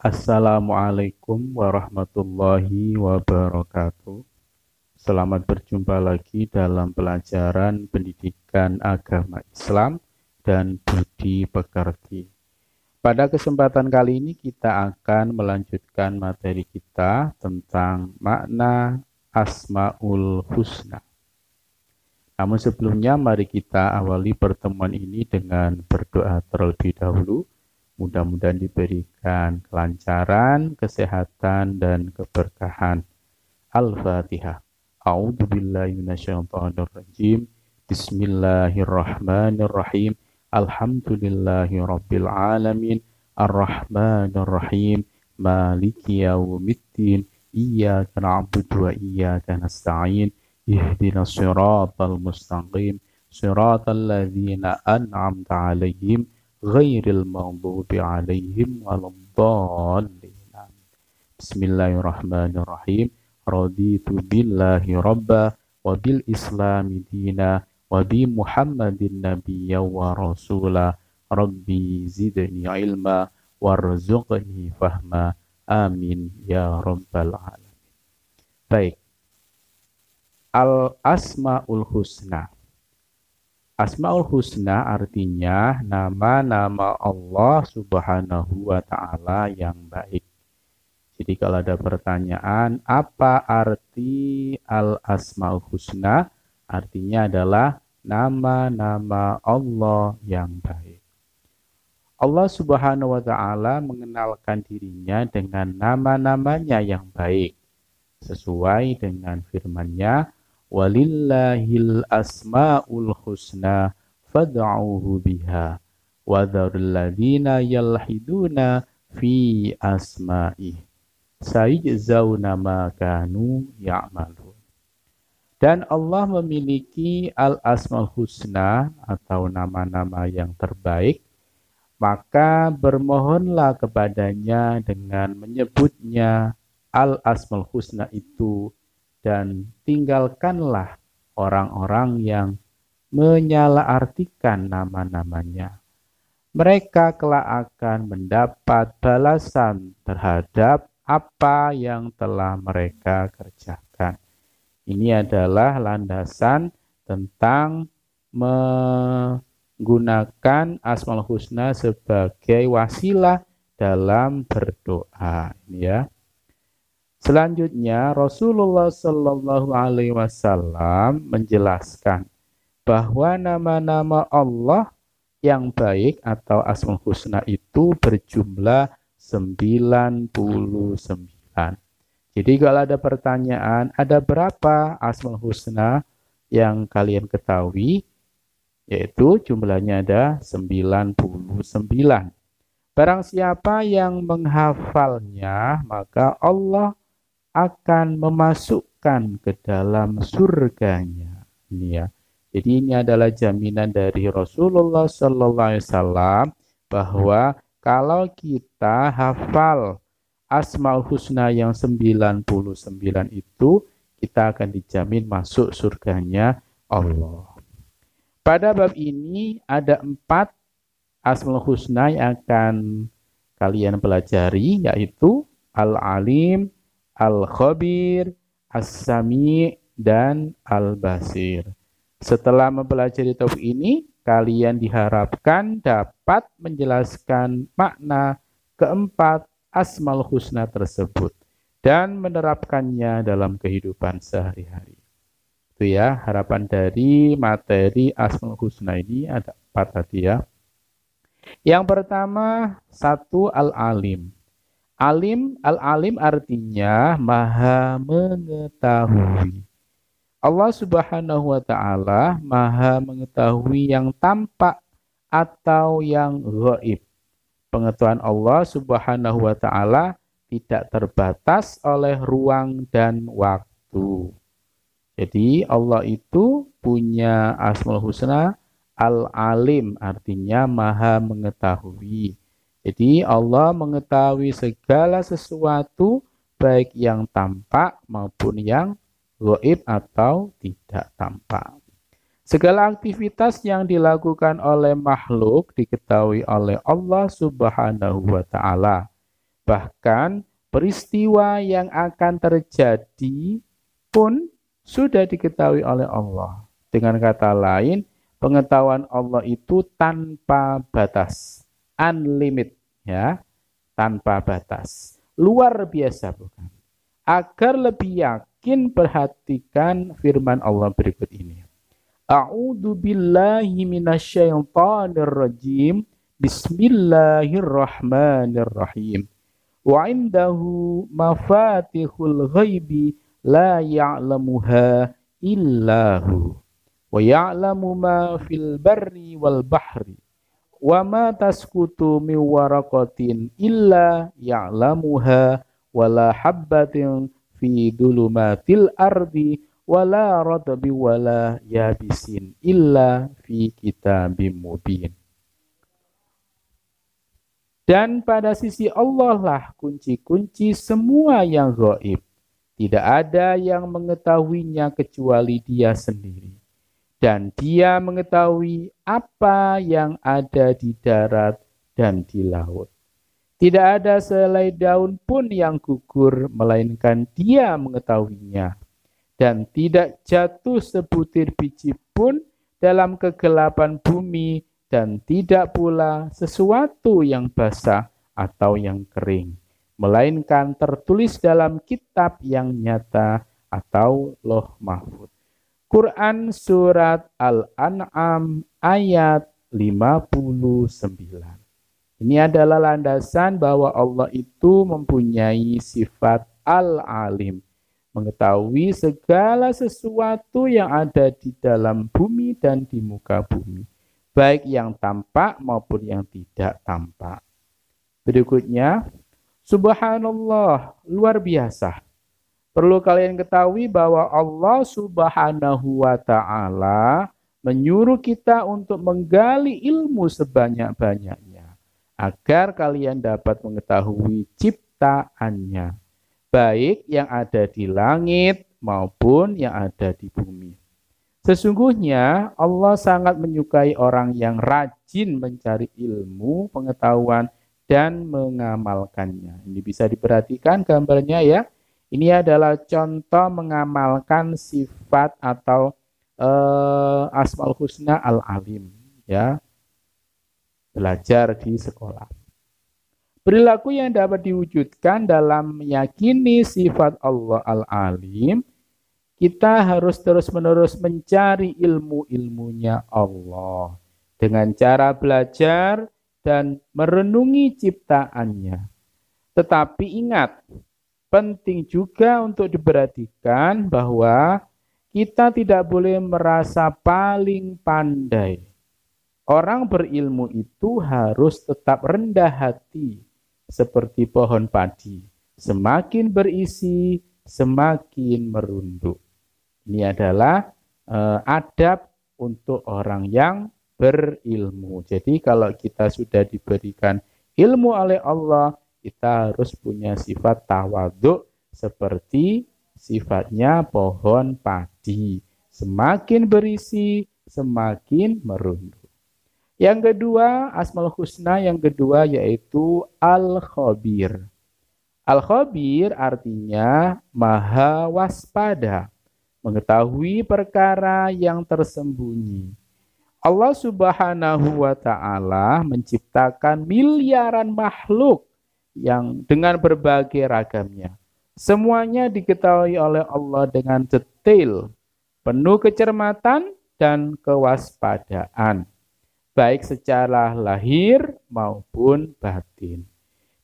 Assalamualaikum warahmatullahi wabarakatuh. Selamat berjumpa lagi dalam pelajaran pendidikan agama Islam dan budi pekerti. Pada kesempatan kali ini kita akan melanjutkan materi kita tentang makna Asmaul Husna. Namun sebelumnya mari kita awali pertemuan ini dengan berdoa terlebih dahulu. Mudah-mudahan diberikan kelancaran, kesehatan, dan keberkahan. Al-Fatihah. A'udzu billahi minasyaitonir rajim. Bismillahirrahmanirrahim. Alhamdulillahirabbil alamin. Arrahmanir rahim. Maliki yaumiddin. Iyyaka na'budu wa iyyaka nasta'in. Ihdinas siratal mustaqim. Siratal ladzina an'amta 'alaihim ghairil maghdubi 'alaihim waladdallin. Bismillahirrahmanirrahim. Raditu billahi rabba wa bil islami dina wa bi Muhammadin nabiyya wa rasula. Rabbi zidni ilma warzuqni fahma. Amin ya rabbal alamin. Baik. Al-Asmaul Husna. Asmaul Husna artinya nama-nama Allah Subhanahu wa Ta'ala yang baik. Jadi kalau ada pertanyaan, apa arti Al-Asmaul Husna? Artinya adalah nama-nama Allah yang baik. Allah Subhanahu wa Ta'ala mengenalkan dirinya dengan nama-namanya yang baik. Sesuai dengan firman-Nya, walillahil asmaul husna fad'uhu biha wa dzarul ladzina yalhiduna fi asma'ih sayajzauna ma kanu ya'malun. Dan Allah memiliki al-asmaul husna atau nama-nama yang terbaik, maka bermohonlah kepadanya dengan menyebutnya al-asmaul husna itu, dan tinggalkanlah orang-orang yang menyalahartikan nama-namanya. Mereka kelak akan mendapat balasan terhadap apa yang telah mereka kerjakan. Ini adalah landasan tentang menggunakan Asmaul Husna sebagai wasilah dalam berdoa. Ini ya. Selanjutnya Rasulullah Shallallahu Alaihi Wasallam menjelaskan bahwa nama-nama Allah yang baik atau Asmaul Husna itu berjumlah 99. Jadi kalau ada pertanyaan, ada berapa Asmaul Husna yang kalian ketahui? Yaitu jumlahnya ada 99. Barang siapa yang menghafalnya, maka Allah akan memasukkan ke dalam surganya. Ini ya. Jadi ini adalah jaminan dari Rasulullah Sallallahu Alaihi Wasallam bahwa kalau kita hafal Asmaul Husna yang 99 itu, kita akan dijamin masuk surganya Allah. Pada bab ini ada 4 Asmaul Husna yang akan kalian pelajari, yaitu Al-Alim, Al-Khabir, As-Sami, dan Al-Basir. Setelah mempelajari topik ini, kalian diharapkan dapat menjelaskan makna keempat Asmaul Husna tersebut dan menerapkannya dalam kehidupan sehari-hari. Itu ya, harapan dari materi Asmaul Husna ini ada 4 tadi ya. Yang pertama, 1 Al-Alim. Al-Alim artinya maha mengetahui. Allah Subhanahu wa Ta'ala maha mengetahui yang tampak atau yang gaib. Pengetahuan Allah Subhanahu wa Ta'ala tidak terbatas oleh ruang dan waktu. Jadi Allah itu punya Asmaul Husna Al-Alim, artinya maha mengetahui. Jadi Allah mengetahui segala sesuatu, baik yang tampak maupun yang gaib atau tidak tampak. Segala aktivitas yang dilakukan oleh makhluk diketahui oleh Allah Subhanahu wa Ta'ala. Bahkan peristiwa yang akan terjadi pun sudah diketahui oleh Allah. Dengan kata lain, pengetahuan Allah itu tanpa batas, unlimited, ya, tanpa batas. Luar biasa, bukan? Agar lebih yakin, perhatikan firman Allah berikut ini. A'udzu billahi minasyaitonir rajim. Bismillahirrahmanirrahim. Wa indahu mafatihul ghaibi la ya'lamuha illahu. Wa ya'lamu ma fil barri wal bahri. Wa ma tasqutu min waraqatin illa ya'lamuha wala habbatin fi dhulumatil ardi wala radbi wala yabisin illa fi kitabim mubin. Dan pada sisi Allah lah kunci-kunci semua yang gaib. Tidak ada yang mengetahuinya kecuali Dia sendiri. Dan Dia mengetahui apa yang ada di darat dan di laut. Tidak ada sehelai daun pun yang gugur, melainkan Dia mengetahuinya. Dan tidak jatuh sebutir biji pun dalam kegelapan bumi, dan tidak pula sesuatu yang basah atau yang kering, melainkan tertulis dalam kitab yang nyata atau Lauh Mahfuz. Quran Surat Al-An'am ayat 59. Ini adalah landasan bahwa Allah itu mempunyai sifat Al-Alim, mengetahui segala sesuatu yang ada di dalam bumi dan di muka bumi, baik yang tampak maupun yang tidak tampak. Berikutnya, subhanallah, luar biasa. Perlu kalian ketahui bahwa Allah Subhanahu wa ta'ala menyuruh kita untuk menggali ilmu sebanyak-banyaknya, agar kalian dapat mengetahui ciptaannya, baik yang ada di langit maupun yang ada di bumi. Sesungguhnya Allah sangat menyukai orang yang rajin mencari ilmu, pengetahuan, dan mengamalkannya. Ini bisa diperhatikan gambarnya ya. Ini adalah contoh mengamalkan sifat atau Asmaul Husna Al-Alim. Ya. Belajar di sekolah. Perilaku yang dapat diwujudkan dalam meyakini sifat Allah Al-Alim, kita harus terus-menerus mencari ilmu-ilmunya Allah dengan cara belajar dan merenungi ciptaannya. Tetapi ingat, penting juga untuk diperhatikan bahwa kita tidak boleh merasa paling pandai. Orang berilmu itu harus tetap rendah hati, seperti pohon padi. Semakin berisi, semakin merunduk. Ini adalah adab untuk orang yang berilmu. Jadi kalau kita sudah diberikan ilmu oleh Allah, kita harus punya sifat tawadhu seperti sifatnya pohon padi. Semakin berisi, semakin merunduk. Yang kedua, Asmaul Husna yang kedua yaitu Al-Khabir. Al-Khabir artinya maha waspada, mengetahui perkara yang tersembunyi. Allah Subhanahu wa ta'ala menciptakan miliaran makhluk yang dengan berbagai ragamnya. Semuanya diketahui oleh Allah dengan detail, penuh kecermatan dan kewaspadaan, baik secara lahir maupun batin.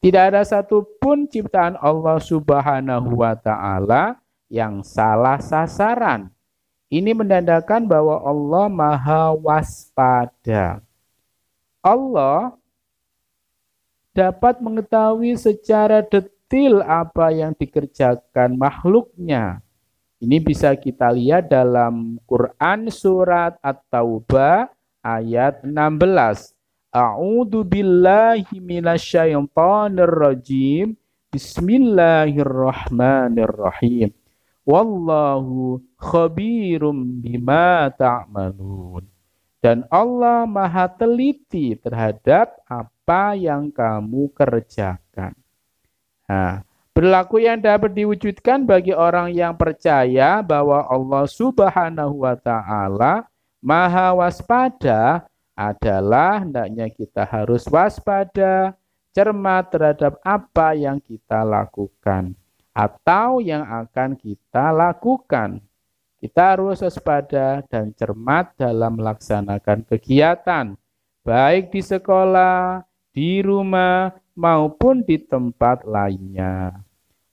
Tidak ada satupun ciptaan Allah Subhanahu wa ta'ala yang salah sasaran. Ini menandakan bahwa Allah maha waspada. Allah dapat mengetahui secara detail apa yang dikerjakan makhluknya. Ini bisa kita lihat dalam Quran Surat At-Taubah ayat 16. A'udzu billahi minasyaitonir rajim. Bismillahirrahmanirrahim. Wallahu khabirum bima ta'malun. Dan Allah maha teliti terhadap apa yang kamu kerjakan. Nah, perilaku yang dapat diwujudkan bagi orang yang percaya bahwa Allah Subhanahu wa taala Maha waspada adalah hendaknya kita harus waspada, cermat terhadap apa yang kita lakukan atau yang akan kita lakukan. Kita harus waspada dan cermat dalam melaksanakan kegiatan, baik di sekolah, di rumah, maupun di tempat lainnya.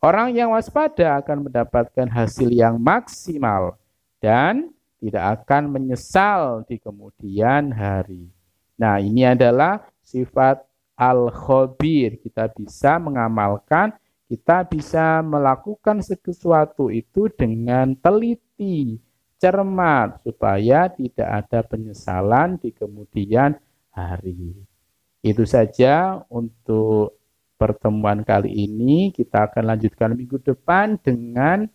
Orang yang waspada akan mendapatkan hasil yang maksimal dan tidak akan menyesal di kemudian hari. Nah, ini adalah sifat al-khabir. Kita bisa mengamalkan, kita bisa melakukan sesuatu itu dengan teliti, cermat, supaya tidak ada penyesalan di kemudian hari. Itu saja untuk pertemuan kali ini. Kita akan lanjutkan minggu depan dengan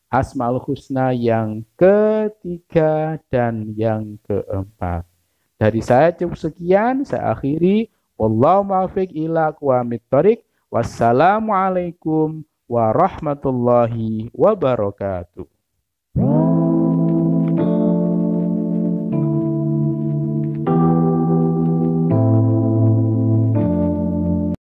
Asmaul Husna yang ketiga dan yang keempat. Dari saya cukup sekian, saya akhiri. Wallahu muwaffiq ila aqwamit thoriq. Wassalamualaikum warahmatullahi wabarakatuh.